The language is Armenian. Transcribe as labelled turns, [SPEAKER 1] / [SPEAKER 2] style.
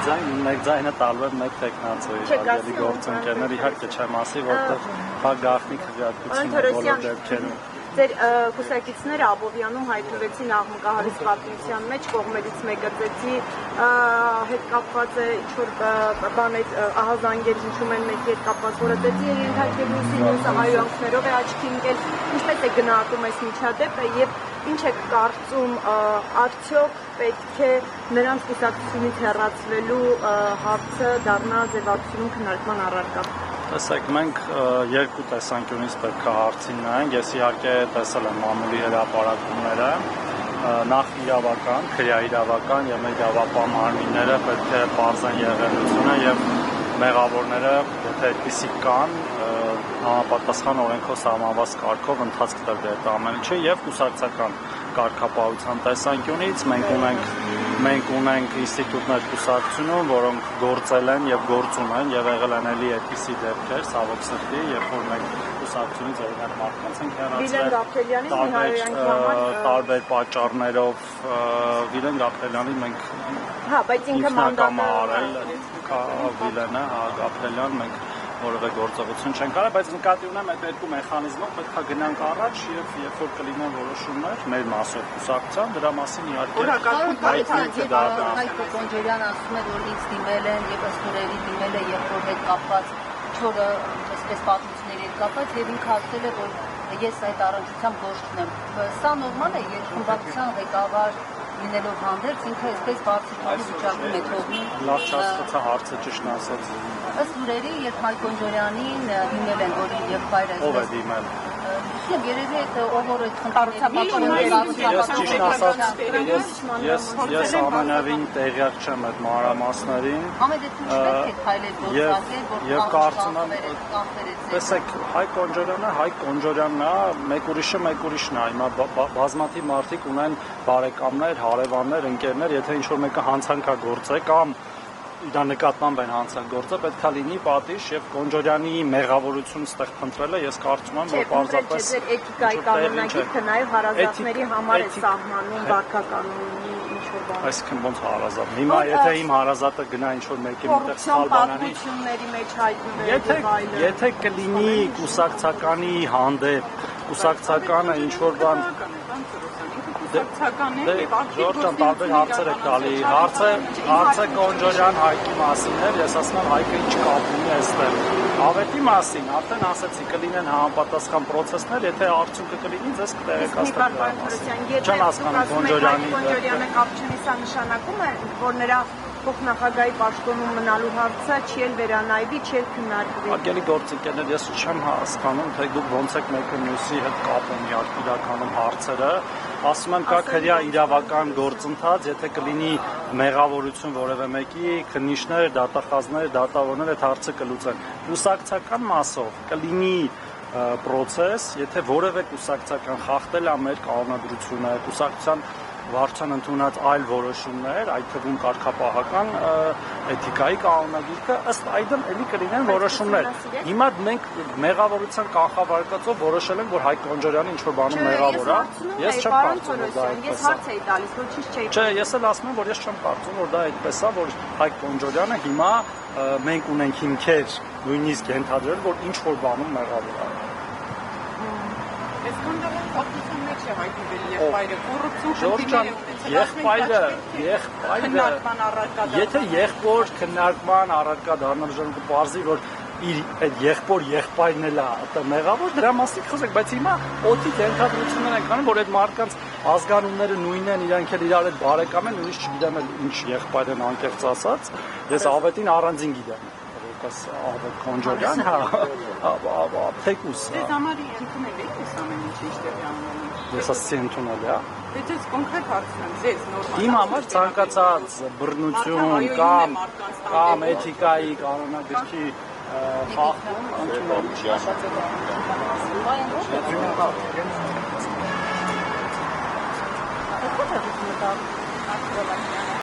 [SPEAKER 1] մեկ ձայնը տալու է մեկ տեխնացուի հարգելի գործընկերներ, իհարկե չեմ ասի, որտեղ գաղտնի քվեարկությունը բոլոր դեպքերում։
[SPEAKER 2] Ձեր կուսակիցները Աբովյանում հայտնվեցին աղմկահարույց պատմության մեջ, կողմերից մեկը ծեծի հետ կապված է ինչ-որ բաներ, ահազանգեր հիշում են մեկի հետ կապված, որը ծեծի է ենթարկել մյուսը հայհոյանքներով է աչքի ընկել, ինչպես է գնահատում այս միջադեպը եւ ինչ է կարծում, արդյոք պետք է նրանց կուսակցությունից հեռացվելու հարցը դառնա ձևակերպում քննարկման առարկա։
[SPEAKER 1] Տեսեք, մենք երկու տեսանկյունից պետք է հարցին նայենք, ես իհարկե տեսել եմ մամուլի հրապարակումները, նախ իրավական, քրեաիրավական եւ իրավապահ մարմինները պետք է բարձրան եղելությունը եւ մեղավորները, եթե այդպիսիք կան, համապատասխան օրենքով սահմանված կարգով ընթացք տրվել այդ ամեն ինչը եւ կուսակցական կարգապահության տեսանկյունից մենք ունենք ինստիտուտներ կուսակցությունում, որոնք գործել են եւ գործում են եւ եղել են էլի այդպիսի դեպքեր, ցավոք սրտի, երբ որ մենք կուսակցությունից օրինակ մարդկանց ենք հեռացրել տարբեր պատճառներով Վիլեն Գաբրելյանի մենք
[SPEAKER 2] բայց ինքը
[SPEAKER 1] մանդատը Վիլենը Գաբրելյան մենք որևէ գործողություն չեն կարել, բայց նկատի ունեմ այդ երկու մեխանիզմով պետք է գնանք առաջ եւ երբ որ կլինեն որոշումներ մեր մասով կուսակցության, դրա մասին իհարկե
[SPEAKER 3] Հայկ Կոնջորյան ասում է, որ ինձ դիմել են եւ ըստ օրերի դիմել է երբ որ հետ կապված չորը այսպես պատմությունների հետ կապված եւ ինքը ասել է, որ ես այդ առնչությամբ գործ չունեմ։ Սա նորմալ է, երբ խմբակցության ղեկավար լինելով հանդերձ ինքը այսպես բարձրացնի վիճակում է թողնում։
[SPEAKER 1] Լավ չհասկացա հարցը ճիշտ ասած։
[SPEAKER 3] Ըստ ուրերի, երբ Հայկ Կոնջորյանին դիմել են, որ իր եղբայրը
[SPEAKER 1] ով է դիմել։
[SPEAKER 3] Երևի այդ ով որ
[SPEAKER 1] Ես ամենավին տեղյակ չեմ այդ մանրամասներին։ Եվ կարծում եմ, տեսեք, Հայկ Կոնջորյանն է, մեկ ուրիշն է, հիմա բազմաթիվ մարդիկ ունեն բարեկամներ, հարևաններ, ընկերներ, եթե ինչ-որ մեկը հանցանք է գործել կամ իրա նկատմամբ են հանցագործը, պետք է լինի պատիժ եւ Կոնջորյանի մեղավորությունը ստեղ փնտրելը ես կարծում եմ, որ պարզապես
[SPEAKER 2] էթիկայի կանոնագիրքը նաեւ հարազատների համար է սահմանում վարքականոնի ինչ-որ բան։
[SPEAKER 1] Այսինքն ոնց հարազատ։ Հիմա եթե իմ հարազատը գնա ինչ-որ մեկի մտեղ սխալ բանանի,
[SPEAKER 2] մեջ հայտնվի,
[SPEAKER 1] եթե կլինի կուսակցականի հանդեպ, կուսակցականը ինչ-որ բան Ժորժան տարբեր հարցեր եք տալի, հարցը Կոնջորյան Հայկի մասին էր, ես ասում եմ Հայկը ինչ կապ ունի այստեղ, ավետի մասին, արդեն ասեցի կլինեն համապատասխան պրոցեսներ, եթե արդյունքը կլինի, ձեզ կտեղեկացնեմ դրա մասին, չեմ հասկանում
[SPEAKER 2] Կոնջորյանը կապ չունի, սա նշանակում է, որ նրա փոխնախագահի պաշտոնում մնալու հարցը չի էլ վերանայվի, չի էլ քննարկվի։
[SPEAKER 1] Արգելի գործընկերներ, ես չեմ հասկանում, թե դուք ոնց եք մեկը մյուսի հետ կապ ունի իրականում հարցերը, ասում եմ կա քրեա իրավական գործընթաց, եթե կլինի մեղավորություն որևէ մեկի, քննիչներ, դատախազներ, դատավորներ այդ հարցը կլուծեն։ Կուսակցական մասով կլինի պրոցես, եթե որևէ կուսակցական խախտել է մեր կանոնադրությունը, կուսակցության վարչության ընդունած այլ որոշումներ, այդ թվում կարգապահական էթիկայի կանոնագիրքը, ըստ այդմ էլի կլինեն որոշումներ։ Հիմա մենք մեղավորության կանխավարկածով որոշել ենք, որ Հայկ Կոնջորյանը ինչ-որ բանում մեղավոր է։ Ես չեմ կարծում, որ դա
[SPEAKER 2] այդպես է։ Ես հարց էի տալիս, որ ճիշտ չէ։
[SPEAKER 1] Չէ, ես էլ ասում եմ, որ ես չեմ կարծում, որ դա այդպես է, որ Հայկ Կոնջորյանը հիմա մենք ունենք հիմքեր նույնիսկ ենթադրել, որ ինչ-որ բանում մեղավոր է։
[SPEAKER 4] Այսքան պատմություն մեջ է հայտնվել եղբայրը, կոռուպցիոն
[SPEAKER 1] եթե եղբոր քննարկման առարկա դառնալ ժողովուրդը պարզի, որ իր այդ եղբայրն էլ է մեղավոր, դրա մասին խոսենք, բայց հիմա օդից ենթադրություններ են կանում, որ այդ մարդկանց ազգանունները նույնն են, իրանք էլ իրար հետ բարեկամ են, նույնիսկ չգիտեմ ինչ եղբայր են անկեղծ ասած, ես ավետին առանձին գիտեմ։ Ավետ Կոնջորյան, թեկուս։
[SPEAKER 4] Ձեզ համար ընդունել եք այս ամեն ինչը ինչտեղի անունը։
[SPEAKER 1] Ես ասացի ընդունել, հա։
[SPEAKER 4] Դե ձեզ կոնկրետ հարցնեմ, ձեզ նորմալ։
[SPEAKER 1] Իմ համար ցանկացած բռնություն կամ էթիկայի կանոնագրքի խախտում ընդունել չի։